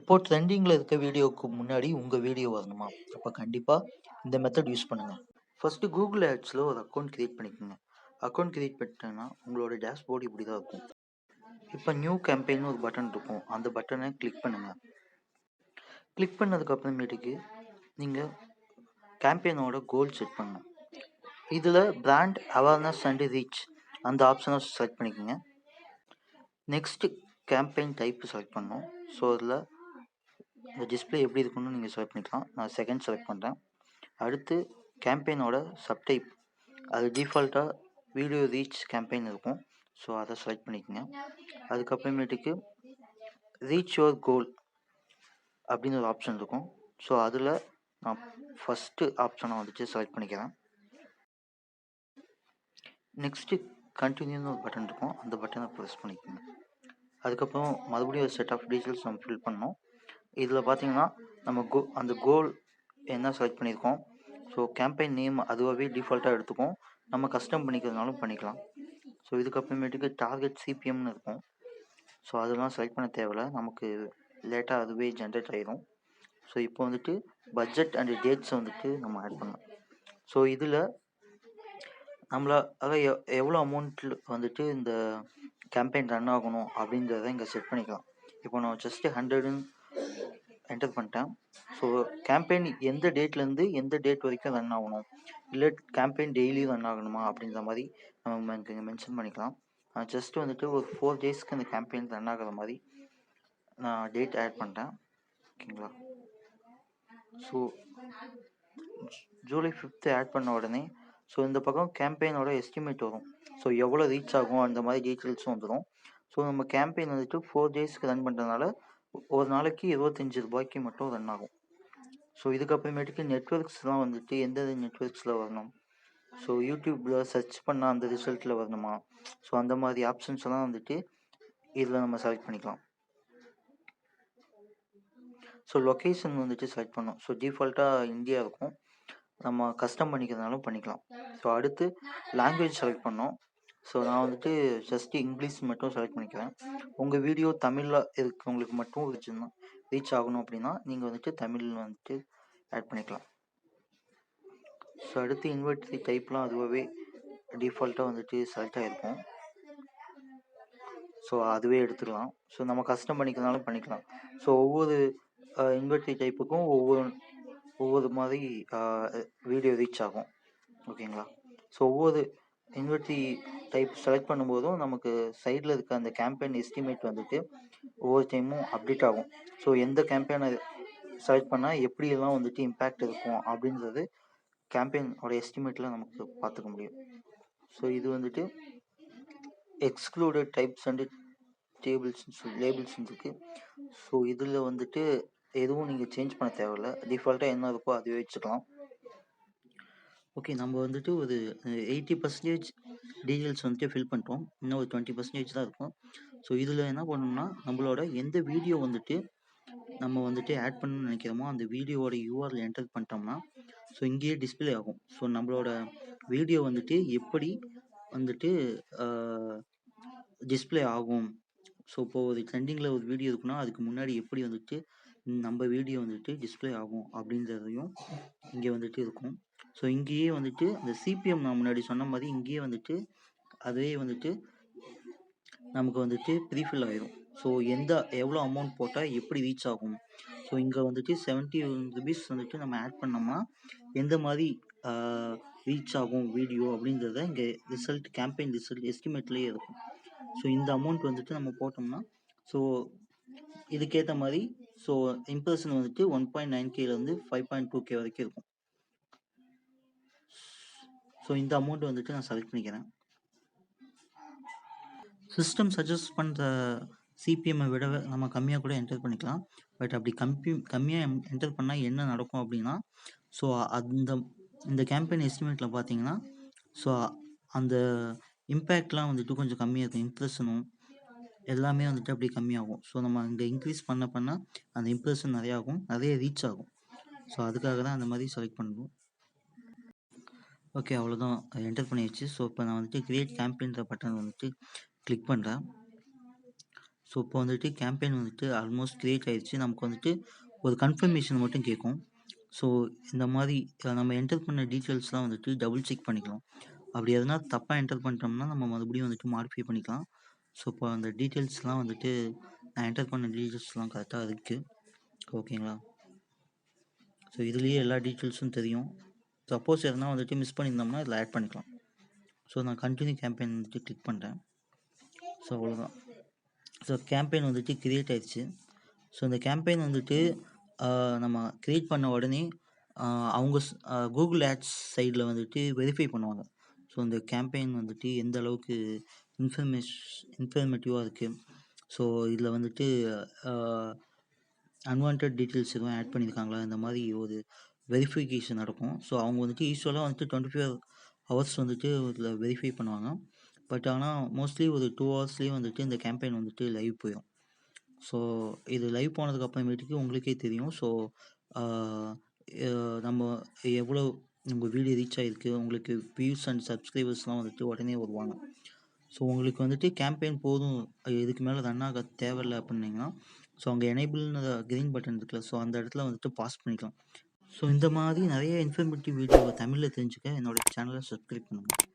இப்போ ட்ரெண்டிங்கில் இருக்க வீடியோவுக்கு முன்னாடி உங்கள் வீடியோ வரணுமா? அப்போ கண்டிப்பாக இந்த மெத்தட் யூஸ் பண்ணுங்கள். ஃபஸ்ட்டு கூகுள் ஆட்ஸில் ஒரு அக்கௌண்ட் க்ரியேட் பண்ணிக்கோங்க. அக்கௌண்ட் க்ரியேட் பண்ணிட்டேன்னா உங்களோட டேஷ்போர்டு இப்படி தான் இருக்கும். இப்போ நியூ கேம்பெயின் ஒரு பட்டன் இருக்கும். அந்த பட்டனை கிளிக் பண்ணுங்கள். கிளிக் பண்ணதுக்கப்புறமேட்டுக்கு நீங்கள் கேம்பெயினோட கோல் செட் பண்ணணும். இதில் பிராண்ட் அவேர்னஸ் அண்ட் ரீச் அந்த ஆப்ஷனை செலக்ட் பண்ணிக்கோங்க. நெக்ஸ்ட்டு கேம்பெயின் டைப்பு செலக்ட் பண்ணணும். ஸோ அதில் இந்த டிஸ்பிளே எப்படி இருக்குன்னு நீங்கள் செலக்ட் பண்ணிக்கலாம். நான் செகண்ட் செலக்ட் பண்ணுறேன். அடுத்து கேம்பெயினோட சப்டைப், அது டிஃபால்ட்டாக வீடியோ ரீச் கேம்பெயின் இருக்கும். ஸோ அதை செலக்ட் பண்ணிக்கோங்க. அதுக்கப்புறமேட்டுக்கு ரீச் யுவர் கோல் அப்படின்னு ஒரு ஆப்ஷன் இருக்கும். ஸோ அதில் நான் ஃபஸ்ட்டு ஆப்ஷனை வந்துட்டு செலக்ட் பண்ணிக்கிறேன். நெக்ஸ்ட்டு கண்டினியூன்னு ஒரு பட்டன் இருக்கும். அந்த பட்டனை ப்ரெஸ் பண்ணிக்கோங்க. அதுக்கப்புறம் மறுபடியும் ஒரு செட் ஆஃப் டீட்டெயில்ஸ் நம்ம ஃபில் பண்ணோம். இதில் பார்த்தீங்கன்னா நம்ம அந்த கோல் என்ன செலக்ட் பண்ணியிருக்கோம். ஸோ கேம்பெயின் நேம் அதுவாகவே டிஃபால்ட்டாக எடுத்துக்கும். நம்ம கஸ்டம் பண்ணிக்கிறதுனாலும் பண்ணிக்கலாம். ஸோ இதுக்கப்புறமேட்டுக்கு டார்கெட் சிபிஎம்னு இருக்கும். ஸோ அதெல்லாம் செலக்ட் பண்ண தேவையில்ல, நமக்கு லேட்டாக அதுவே ஜென்ரேட் ஆகிடும். ஸோ இப்போ வந்துட்டு பட்ஜெட் அண்ட் டேட்ஸை வந்துட்டு நம்ம ஆட் பண்ணலாம். ஸோ இதில் நம்மளால் எவ்வளோ அமௌண்ட்டில் வந்துட்டு இந்த கேம்பெயின் ரன் ஆகணும் அப்படின்றத இங்கே செட் பண்ணிக்கலாம். இப்போ நான் ஜஸ்ட்டு 100ன்னு என்டர் பண்ணிட்டேன். ஸோ கேம்பெயின் எந்த டேட்லேருந்து எந்த டேட் வரைக்கும் ரன் ஆகணும், இல்லை கேம்பெயின் டெய்லி ரன் ஆகணுமா அப்படின்ற மாதிரி நம்ம இங்கே மென்ஷன் பண்ணிக்கலாம். நான் ஜஸ்ட்டு வந்துட்டு ஒரு 4 டேஸ்க்கு இந்த கேம்பெயின் ரன் ஆகிற மாதிரி நான் டேட் ஆட் பண்ணிட்டேன். ஓகேங்களா? ஸோ ஜூலை 5th ஆட் பண்ண உடனே ஸோ இந்த பக்கம் கேம்பெயினோட எஸ்டிமேட் வரும். ஸோ எவ்வளோ ரீச் ஆகும் அந்த மாதிரி டீட்டெயில்ஸும் வந்துடும். ஸோ நம்ம கேம்பெயின் வந்துட்டு 4 டேஸ்க்கு ரன் பண்ணுறதுனால ஒரு நாளைக்கு 25 ரூபாய்க்கு மட்டும் ரன் ஆகும். ஸோ இதுக்கப்புறமேட்டுக்கு நெட்ஒர்க்ஸ்லாம் வந்துட்டு எந்தெந்த நெட்ஒர்க்ஸில் வரணும், ஸோ யூடியூப்பில் சர்ச் பண்ணால் அந்த ரிசல்ட்டில் வரணுமா, ஸோ அந்த மாதிரி ஆப்ஷன்ஸ் எல்லாம் வந்துட்டு இதில் நம்ம செலக்ட் பண்ணிக்கலாம். ஸோ லொக்கேஷன் வந்துட்டு செலக்ட் பண்ணோம். ஸோ டிஃபால்ட்டாக இந்தியா இருக்கும், நம்ம கஸ்டம் பண்ணிக்கிறதுனாலும் பண்ணிக்கலாம். ஸோ அடுத்து லாங்குவேஜ் செலக்ட் பண்ணோம். ஸோ நான் வந்துட்டு ஜஸ்ட்டு இங்கிலீஷ் மட்டும் செலக்ட் பண்ணிக்கிறேன். உங்கள் வீடியோ தமிழில் இருக்கவங்களுக்கு மட்டும் ரீச் ஆகணும் அப்படின்னா நீங்கள் வந்துட்டு தமிழ் வந்துட்டு ஆட் பண்ணிக்கலாம். ஸோ அடுத்து இன்வெர்ட்ரி டைப்லாம் அதுவாகவே டிஃபால்ட்டாக வந்துட்டு செலக்ட் ஆகிருக்கும். ஸோ அதுவே எடுத்துக்கலாம். ஸோ நம்ம கஸ்டம் பண்ணிக்கிறதுனாலும் பண்ணிக்கலாம். ஸோ ஒவ்வொரு இன்வெர்ட்ரி டைப்புக்கும் ஒவ்வொரு மாதிரி வீடியோ ரீச் ஆகும். ஓகேங்களா? ஸோ ஒவ்வொரு இன்வெர்ட்ரி டைப் செலக்ட் பண்ணும்போதும் நமக்கு சைடில் இருக்க அந்த கேம்பெயின் எஸ்டிமேட் வந்துட்டு ஒவ்வொரு டைமும் அப்டேட் ஆகும். ஸோ எந்த கேம்பெயினை செலக்ட் பண்ணால் எப்படியெல்லாம் வந்துட்டு இம்பேக்ட் இருக்கும் அப்படின்றது கேம்பெயினோட எஸ்டிமேட்டில் நமக்கு பார்த்துக்க முடியும். ஸோ இது வந்துட்டு எக்ஸ்க்ளூடட் டைப்ஸ் அண்ட் லேபிள்ஸ் இருக்குது. ஸோ இதில் வந்துட்டு எதுவும் நீங்கள் சேஞ்ச் பண்ண தேவையில்ல, டிஃபால்ட்டாக என்ன இருக்கோ அதுவே வச்சுக்கலாம். ஓகே, நம்ம வந்துட்டு ஒரு 80% டீட்டெயில்ஸ் வந்துட்டு ஃபில் பண்ணிட்டோம். இன்னும் ஒரு 20% தான் இருக்கும். ஸோ இதில் என்ன பண்ணணும்னா நம்மளோட எந்த வீடியோ வந்துட்டு நம்ம வந்துட்டு ஆட் பண்ணணும்னு நினைக்கிறோமோ அந்த வீடியோவோட யூஆர்எல் என்டர் பண்ணிட்டோம்னா ஸோ இங்கேயே டிஸ்பிளே ஆகும். ஸோ நம்மளோட வீடியோ வந்துட்டு எப்படி வந்துட்டு டிஸ்பிளே ஆகும். ஸோ இப்போது ஒரு ட்ரெண்டிங்கில் ஒரு வீடியோ இருக்குன்னா அதுக்கு முன்னாடி எப்படி வந்துட்டு நம்ம வீடியோ வந்துட்டு டிஸ்பிளே ஆகும் அப்படின்றதையும் இங்கே வந்துட்டு இருக்கும். ஸோ இங்கேயே வந்துட்டு அந்த சிபிஎம் நான் முன்னாடி சொன்ன மாதிரி இங்கேயே வந்துட்டு அதே வந்துட்டு நமக்கு வந்துட்டு ப்ரீஃபில் ஆகிடும். ஸோ எவ்வளோ அமௌண்ட் போட்டால் எப்படி ரீச் ஆகும். ஸோ இங்கே வந்துட்டு 70 rupees வந்துட்டு நம்ம ஆட் பண்ணோம்னா எந்த மாதிரி ரீச் ஆகும் வீடியோ அப்படின்றத இங்கே கேம்பெயின் ரிசல்ட் எஸ்டிமேட்லேயே இருக்கும். ஸோ இந்த அமௌண்ட் வந்துட்டு நம்ம போட்டோம்னா ஸோ இதுக்கேற்ற மாதிரி ஸோ இம்ப்ரெஷன் வந்துட்டு 1.9Kலேருந்து 5.2K வரைக்கும் இருக்கும். ஸோ இந்த அமௌண்ட் வந்துட்டு நான் செலக்ட் பண்ணிக்கிறேன். சிஸ்டம் சஜஸ்ட் பண்ணுற சிபிஎம்மை விட நம்ம கம்மியாக கூட என்டர் பண்ணிக்கலாம். பட் அப்படி கம்மியாக என்டர் பண்ணால் என்ன நடக்கும் அப்படின்னா ஸோ இந்த கேம்பெயின் எஸ்டிமேட்டில் பார்த்தீங்கன்னா ஸோ அந்த இம்பேக்ட்லாம் வந்துட்டு கொஞ்சம் கம்மியாக இருக்கும். இம்ப்ரெஷனும் எல்லாமே வந்துட்டு அப்படி கம்மியாகும். ஸோ நம்ம இங்கே இன்க்ரீஸ் பண்ண அந்த இம்ப்ரெஷன் நிறையா ஆகும், நிறைய ரீச் ஆகும். ஸோ அதுக்காக தான் அந்த மாதிரி செலக்ட் பண்ணுவோம். ஓகே, அவ்வளோதான், என்டர் பண்ணியாச்சு. ஸோ இப்போ நான் வந்துட்டு கிரியேட் கேம்பெயின்ற பட்டன் வந்துட்டு கிளிக் பண்ணுறேன். ஸோ இப்போ வந்துட்டு கேம்பெயின் வந்துட்டு ஆல்மோஸ்ட் கிரியேட் ஆயிடுச்சு. நமக்கு வந்துட்டு ஒரு கன்ஃபர்மேஷன் மட்டும் கேட்கும். ஸோ இந்த மாதிரி நம்ம என்டர் பண்ண டீட்டெயில்ஸ்லாம் வந்துட்டு டபுள் செக் பண்ணிக்கலாம். அப்படி எதனா தப்பாக என்டர் பண்ணிட்டோம்னா நம்ம மறுபடியும் வந்துட்டு மாடிஃபை பண்ணிக்கலாம். ஸோ இப்போ அந்த டீட்டெயில்ஸ்லாம் வந்துட்டு நான் என்டர் பண்ண டீட்டெயில்ஸ்லாம் கரெக்டாக இருக்குது. ஓகேங்களா? ஸோ இதுலேயே எல்லா டீட்டெயில்ஸும் தெரியும். சப்போஸ் எதனா வந்துட்டு மிஸ் பண்ணியிருந்தோம்னா இதில் ஆட் பண்ணிக்கலாம். ஸோ நான் கண்டினியூ கேம்பெயின் வந்துட்டு கிளிக் பண்ணுறேன். ஸோ அவ்வளோதான். ஸோ கேம்பெயின் வந்துட்டு கிரியேட் ஆயிடுச்சு. ஸோ இந்த கேம்பெயின் வந்துட்டு நம்ம கிரியேட் பண்ண உடனே அவங்க கூகுள் ஆட்ஸ் சைடில் வந்துட்டு வெரிஃபை பண்ணுவாங்க. ஸோ இந்த கேம்பெயின் வந்துட்டு எந்த அளவுக்கு இன்ஃபர்மேட்டிவாக இருக்குது. ஸோ இதில் வந்துட்டு அன்வான்ட் டீட்டெயில்ஸ் எதுவும் ஆட் பண்ணியிருக்காங்களா, இந்த மாதிரி ஒரு வெரிஃபிகேஷன் நடக்கும். ஸோ அவங்க வந்துட்டு யூஸ்வலாக வந்துட்டு 24 ஹவர்ஸ் வந்துட்டு இதில் வெரிஃபை பண்ணுவாங்க. பட் ஆனால் மோஸ்ட்லி ஒரு 2 ஹவர்ஸ்லேயே வந்துட்டு இந்த கேம்பெயின் வந்துட்டு லைவ் போயிடும். ஸோ இது லைவ் போனதுக்கு அப்புறமேட்டுக்கு உங்களுக்கே தெரியும். ஸோ நம்ம எவ்வளோ உங்கள் வீடியோ ரீச் ஆகிருக்கு, உங்களுக்கு வியூஸ் அண்ட் சப்ஸ்கிரைபர்ஸ்லாம் வந்துட்டு உடனே வருவாங்க. ஸோ உங்களுக்கு வந்துட்டு கேம்பெயின் போதும், இதுக்கு மேலே ரன் ஆக தேவையில்லை அப்படின்னீங்கன்னா, ஸோ அங்கே எனேபிள்னு க்ரீன் பட்டன் இருக்குல்ல, ஸோ அந்த இடத்துல வந்துட்டு பாஸ் பண்ணிக்கலாம். ஸோ இந்த மாதிரி நிறைய இன்ஃபர்மேட்டிவ் வீடியோவை தமிழில் தெரிஞ்சுக்க என்னோட சேனலை சப்ஸ்கிரைப் பண்ணுங்கள்.